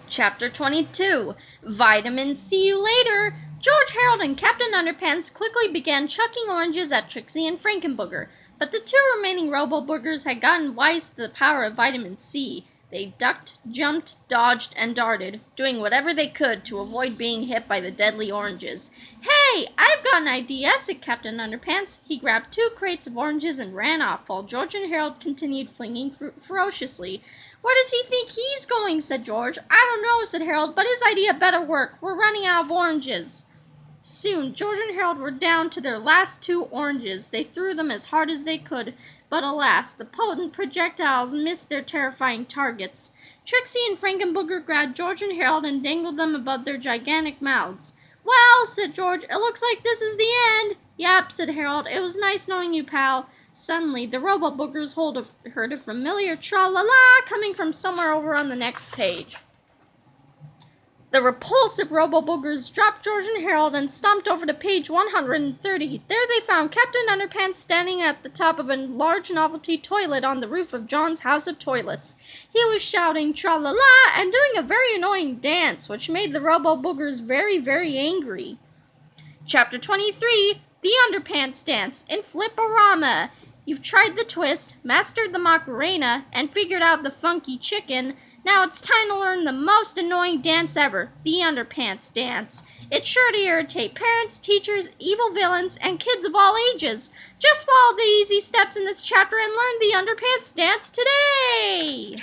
Chapter 22, Vitamins See You Later! George, Herald, and Captain Underpants quickly began chucking oranges at Trixie and Frankenbooger, but the two remaining Robo-Boogers had gotten wise to the power of vitamin C. They ducked, jumped, dodged, and darted, doing whatever they could to avoid being hit by the deadly oranges. "Hey, I've got an idea," said Captain Underpants. He grabbed 2 crates of oranges and ran off, while George and Herald continued flinging ferociously. "Where does he think he's going?" said George. "I don't know," said Herald, "but his idea better work. We're running out of oranges." Soon, George and Herald were down to their last 2 oranges. They threw them as hard as they could, but alas, the potent projectiles missed their terrifying targets. Trixie and Frankenbooger grabbed George and Herald and dangled them above their gigantic mouths. "Well," said George, "it looks like this is the end." "Yep," said Herald. "It was nice knowing you, pal." Suddenly, the Robo-Boogers heard a familiar tra-la-la coming from somewhere over on the next page. The repulsive Robo-Boogers dropped George and Herald and stomped over to page 130. There they found Captain Underpants standing at the top of a large novelty toilet on the roof of John's House of Toilets. He was shouting tra-la-la and doing a very annoying dance, which made the Robo-Boogers very, very angry. Chapter 23, The Underpants Dance in Flip-O-Rama. You've tried the twist, mastered the Macarena, and figured out the funky chicken. Now it's time to learn the most annoying dance ever, the Underpants Dance. It's sure to irritate parents, teachers, evil villains, and kids of all ages. Just follow the easy steps in this chapter and learn the Underpants Dance today!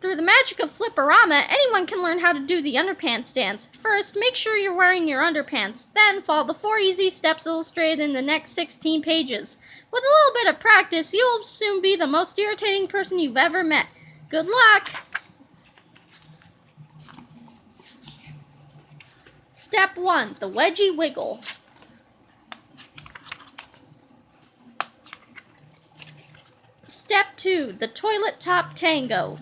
Through the magic of Flip-O-Rama, anyone can learn how to do the Underpants Dance. First, make sure you're wearing your underpants. Then, follow the 4 easy steps illustrated in the next 16 pages. With a little bit of practice, you'll soon be the most irritating person you've ever met. Good luck! Step 1, the Wedgie Wiggle. Step 2, the Toilet Top Tango.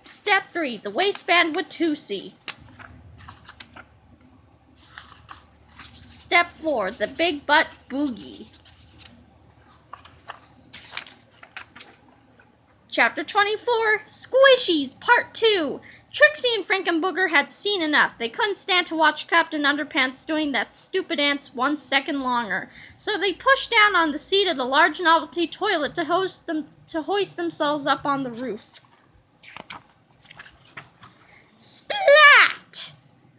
Step 3, the Waistband Watusi. Step 4, the Big Butt Boogie. Chapter 24, Squishies, Part 2. Trixie and Frankenbooger had seen enough. They couldn't stand to watch Captain Underpants doing that stupid dance 1 second longer. So they pushed down on the seat of the large novelty toilet to hoist themselves up on the roof. Splat!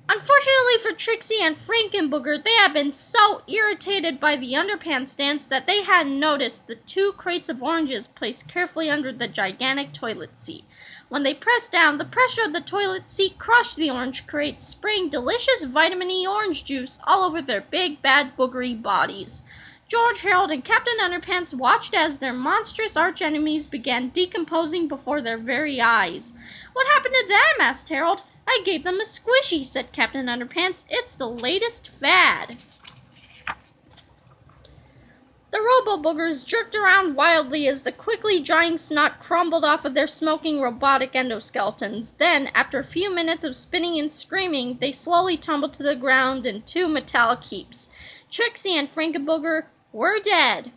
Unfortunately for Trixie and Frankenbooger, they had been so irritated by the Underpants Dance that they hadn't noticed the 2 crates of oranges placed carefully under the gigantic toilet seat. When they pressed down, the pressure of the toilet seat crushed the orange crates, spraying delicious vitamin E orange juice all over their big, bad, boogery bodies. George, Herald, and Captain Underpants watched as their monstrous archenemies began decomposing before their very eyes. "What happened to them?" asked Herald. "I gave them a squishy," said Captain Underpants. "It's the latest fad." The Robo-Boogers jerked around wildly as the quickly drying snot crumbled off of their smoking robotic endoskeletons. Then, after a few minutes of spinning and screaming, they slowly tumbled to the ground in 2 metallic heaps. Trixie and Frankenbooger were dead.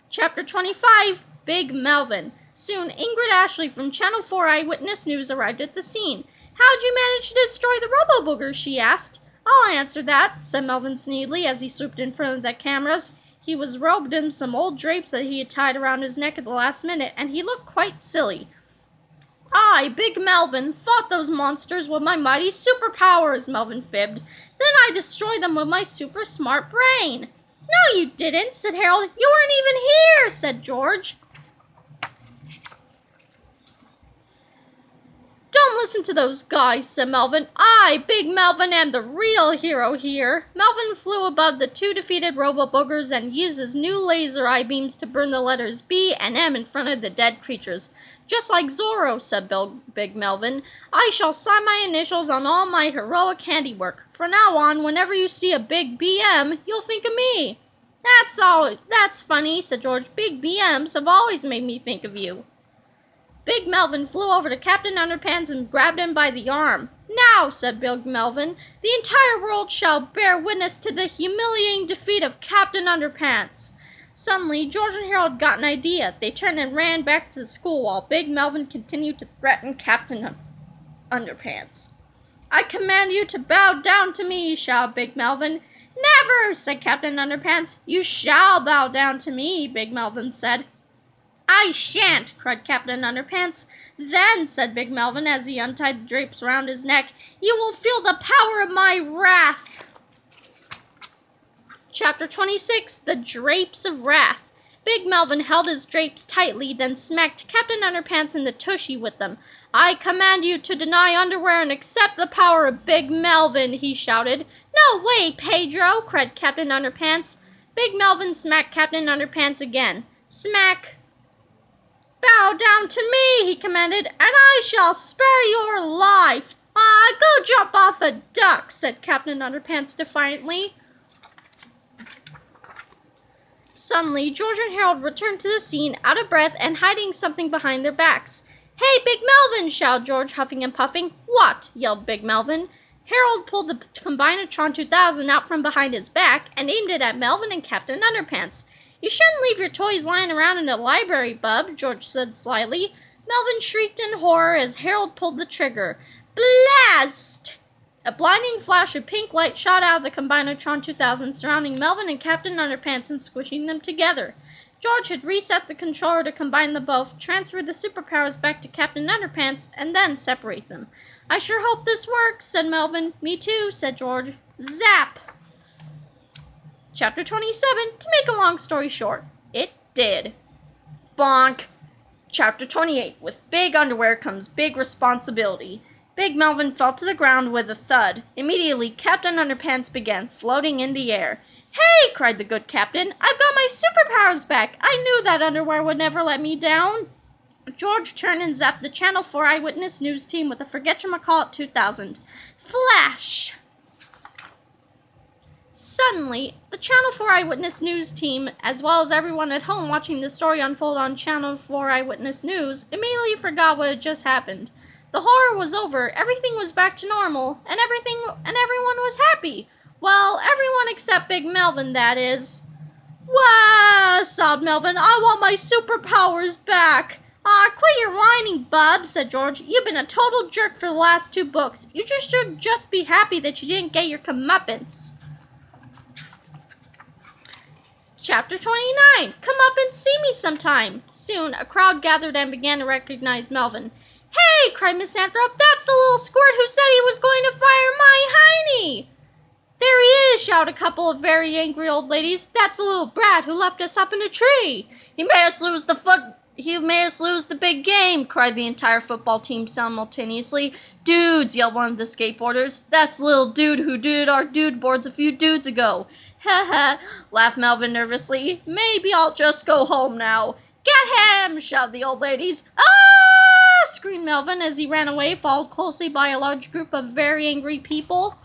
Chapter 25, Big Melvin. Soon, Ingrid Ashley from Channel 4 Eyewitness News arrived at the scene. "How'd you manage to destroy the Robo-Boogers?" she asked. "I'll answer that," said Melvin sneedily as he swooped in front of the cameras. He was robed in some old drapes that he had tied around his neck at the last minute, and he looked quite silly. "I, Big Melvin, fought those monsters with my mighty superpowers," Melvin fibbed. "Then I destroyed them with my super smart brain." "No, you didn't," said Herald. "You weren't even here," said George. "Don't listen to those guys," said Melvin. "I, Big Melvin, am the real hero here." Melvin flew above the 2 defeated Robo-Boogers and used his new laser eye beams to burn the letters B and M in front of the dead creatures. "Just like Zorro," said Big Melvin, "I shall sign my initials on all my heroic handiwork. From now on, whenever you see a big BM, you'll think of me." That's funny," said George. "Big BMs have always made me think of you." Big Melvin flew over to Captain Underpants and grabbed him by the arm. "Now," said Big Melvin, "the entire world shall bear witness to the humiliating defeat of Captain Underpants." Suddenly, George and Harold got an idea. They turned and ran back to the school while Big Melvin continued to threaten Captain Underpants. "I command you to bow down to me," shouted Big Melvin. "Never," said Captain Underpants. "You shall bow down to me," Big Melvin said. "I shan't," cried Captain Underpants. "Then," said Big Melvin as he untied the drapes around his neck, "you will feel the power of my wrath." Chapter 26, The Drapes of Wrath. Big Melvin held his drapes tightly, then smacked Captain Underpants in the tushy with them. "I command you to deny underwear and accept the power of Big Melvin," he shouted. "No way, Pedro," cried Captain Underpants. Big Melvin smacked Captain Underpants again. Smack. "Bow down to me," he commanded, "and I shall spare your life." Go jump off a duck," said Captain Underpants defiantly. Suddenly, George and Harold returned to the scene, out of breath and hiding something behind their backs. "Hey, Big Melvin!" shouted George, huffing and puffing. "What?" yelled Big Melvin. Harold pulled the Combinatron 2000 out from behind his back and aimed it at Melvin and Captain Underpants. "You shouldn't leave your toys lying around in the library, bub," George said slyly. Melvin shrieked in horror as Harold pulled the trigger. Blast! A blinding flash of pink light shot out of the Combinatron 2000, surrounding Melvin and Captain Underpants and squishing them together. George had reset the controller to combine them both, transferred the superpowers back to Captain Underpants, and then separate them. "I sure hope this works," said Melvin. "Me too," said George. Zap! Chapter 27, to make a long story short, it did. Bonk! Chapter 28, with big underwear comes big responsibility. Big Melvin fell to the ground with a thud. Immediately, Captain Underpants began floating in the air. "Hey!" cried the good captain. "I've got my superpowers back! I knew that underwear would never let me down!" George turned and zapped the Channel 4 Eyewitness News team with a Forgetchamacallit 2000. Flash! Suddenly, the Channel 4 Eyewitness News team, as well as everyone at home watching the story unfold on Channel 4 Eyewitness News, immediately forgot what had just happened. The horror was over, everything was back to normal, and everyone was happy. Well, everyone except Big Melvin, that is. "Wah!" sobbed Melvin. "I want my superpowers back." Quit your whining, bub," said George. "You've been a total jerk for the last 2 books. You should just be happy that you didn't get your comeuppance." Chapter 29, Come Up and See Me Sometime. Soon, a crowd gathered and began to recognize Melvin. "Hey!" cried Miss Anthrop. "That's the little squirt who said he was going to fire my hiney!" "There he is!" shouted a couple of very angry old ladies. "That's the little brat who left us up in a tree. He made us lose the big game," cried the entire football team simultaneously. "Dudes," yelled one of the skateboarders. "That's the little dude who did our dude boards a few dudes ago." "Ha ha," laughed Melvin nervously. "Maybe I'll just go home now." "Get him!" shouted the old ladies. "Ah!" screamed Melvin as he ran away, followed closely by a large group of very angry people.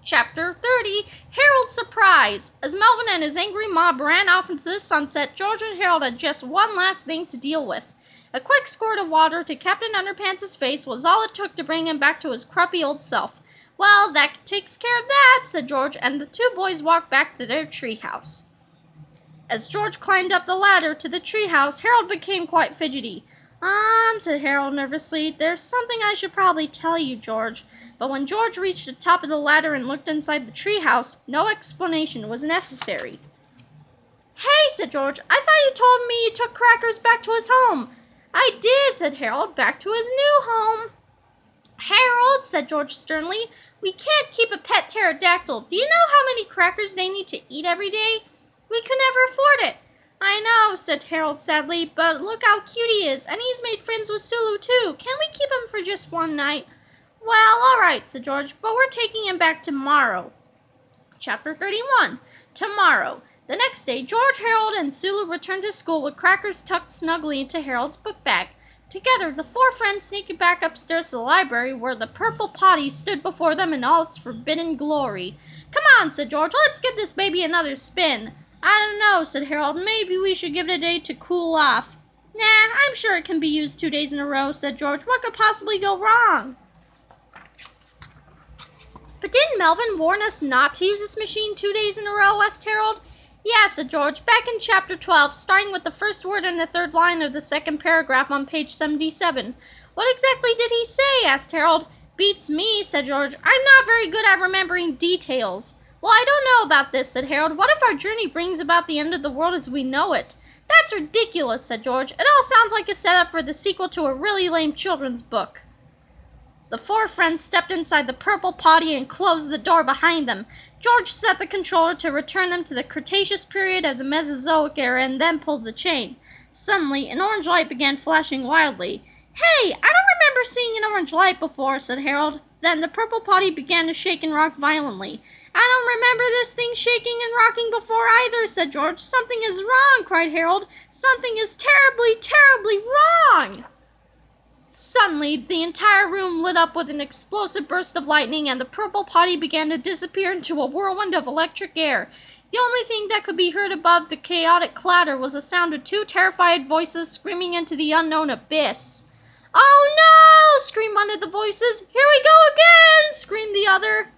Chapter 30, Herald Surprise. As Melvin and his angry mob ran off into the sunset, George and Harold had just one last thing to deal with. A quick squirt of water to Captain Underpants' face was all it took to bring him back to his cruppy old self. "Well, that takes care of that," said George, and the 2 boys walked back to their treehouse. As George climbed up the ladder to the treehouse, Harold became quite fidgety. Said Harold nervously, "there's something I should probably tell you, George." But when George reached the top of the ladder and looked inside the treehouse, no explanation was necessary. "Hey," said George, "I thought you told me you took Crackers back to his home." "I did," said Harold, "back to his new home." "Harold," said George sternly, "we can't keep a pet pterodactyl. Do you know how many crackers they need to eat every day? We could never afford it." "I know," said Harold sadly, "but look how cute he is, and he's made friends with Sulu too. Can't we keep him for just one night?" "Well, all right," said George, "but we're taking him back tomorrow." Chapter 31, Tomorrow. The next day, George, Harold, and Sulu returned to school with Crackers tucked snugly into Harold's book bag. Together, the 4 friends sneaked back upstairs to the library where the purple potty stood before them in all its forbidden glory. "Come on," said George, "let's give this baby another spin." "I don't know," said Harold. "Maybe we should give it a day to cool off." "Nah, I'm sure it can be used 2 days in a row," said George. "What could possibly go wrong?" "But didn't Melvin warn us not to use this machine 2 days in a row?" asked Harold. Yeah, said George, back in chapter 12, starting with the first word in the third line of the second paragraph on page 77. What exactly did he say? Asked Harold. Beats me, said George. I'm not very good at remembering details. Well, I don't know about this, said Harold. What if our journey brings about the end of the world as we know it? That's ridiculous, said George. It all sounds like a setup for the sequel to a really lame children's book. The four friends stepped inside the purple potty and closed the door behind them. George set the controller to return them to the Cretaceous period of the Mesozoic era and then pulled the chain. Suddenly, an orange light began flashing wildly. Hey, I don't remember seeing an orange light before, said Harold. Then the purple potty began to shake and rock violently. I don't remember this thing shaking and rocking before either, said George. Something is wrong, cried Harold. Something is terribly, terribly wrong! Suddenly, the entire room lit up with an explosive burst of lightning, and the purple potty began to disappear into a whirlwind of electric air. The only thing that could be heard above the chaotic clatter was the sound of two terrified voices screaming into the unknown abyss. Oh no! Screamed one of the voices. Here we go again! Screamed the other.